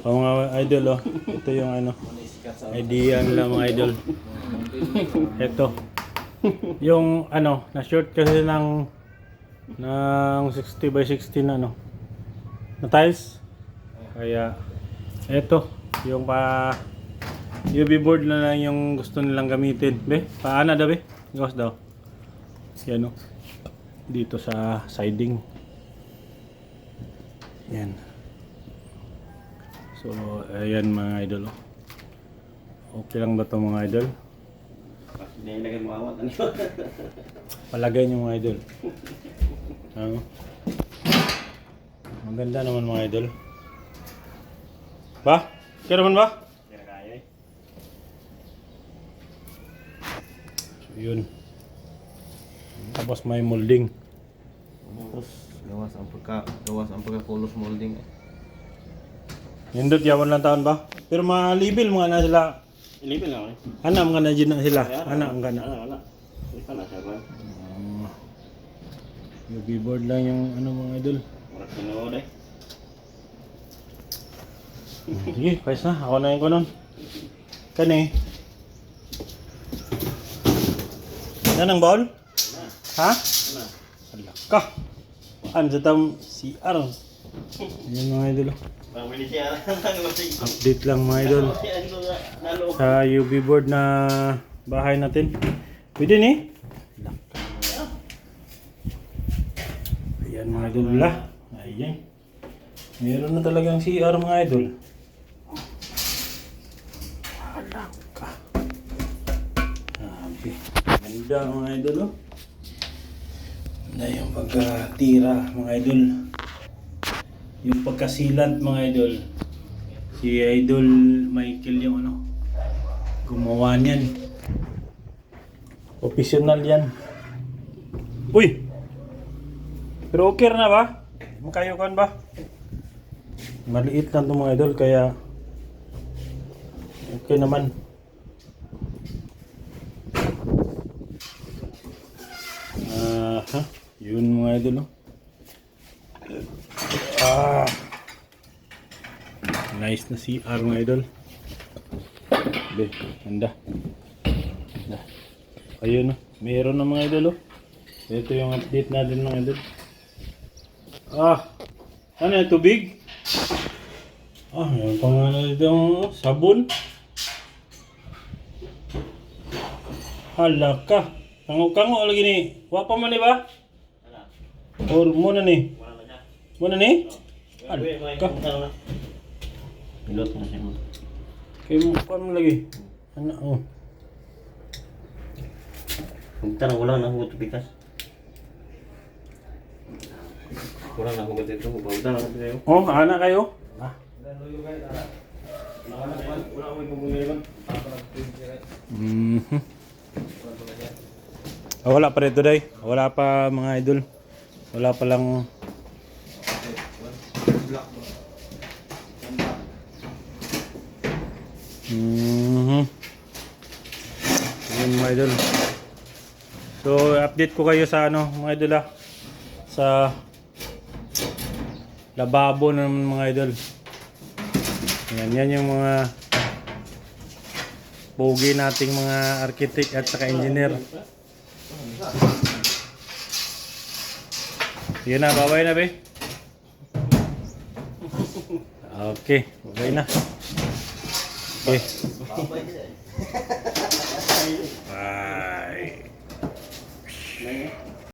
O mga idol, oh. Ito yung ano, idea nila mga idol. Ito. Yung ano, na-short kasi ng 60 by 60 na ano, na tiles. Kaya, ito, yung UV board na lang yung gusto nilang gamitin. Be, paana daw be? Gawas daw. Yan, oh. Dito sa siding. Yan. So, ayan mga idol. Okay lang ba ito mga idol? Hindi ilagay mo awat. Palagay niyo mga idol. Maganda naman mga idol. Ba? Kaya naman ba? Kaya kaya eh. So, yun. Tapos may molding. Tapos gawas ang pagka-colors molding eh. Nindot yawan lang taon ba? Pero malibil mga na sila. Ilipin lang eh. Ana mga na dyan na sila. Ana ang gana. Wala. Hindi pa na siya ba? UV board lang yung ano mga idol. Marat sinuod eh. Sige, pais na. Ako na yung kunon. Kani. Yan ang bowl? Ha? Wala. Ala ka. Ano sa tam CR? Yan mga idol. Pamili siya. Update lang mga idol. Sa UV board na bahay natin. Pwede ni? Ayan mga idol la. Ayan. Meron na talagang CR mga idol. Alam ka. Sabi. Ganda mga idol oh. Na yung pagkatira mga idol. Yung pagkasilant mga idol. Si Idol Michael yung ano. Gumawa niyan. Professional yan. Uy! Pero okay na ba? Makayukan ba? Maliit lang itong mga idol kaya okay naman. Yun mga idol oh. Nice na CR mga idol. Be, ganda. Ganda. Ayun oh. Meron na mga idol oh. Ito yung update natin mga idol. Ano yung tubig? Yung pangalan dito yung sabon. Hala ka. Kango-kango lagi ni. Wapa man ni ba? Or muna ni? Muna ni? Hala ka. Pilot na siya mo. Kaya mo pa mo lagi. Ano oh. Punta na wala na huwag tubikas. Kurang na huwag ito. Punta na huwag ito. Oh, anak kayo? Wala pa rin today. Wala pa mga idol. Wala pa lang. Yun mga idol. So update ko kayo sa ano mga idol sa lababo ng mga idol. Yan yung mga pogi nating mga architect at saka engineer. Yun na, babay na be. Okay, babay na. Okay.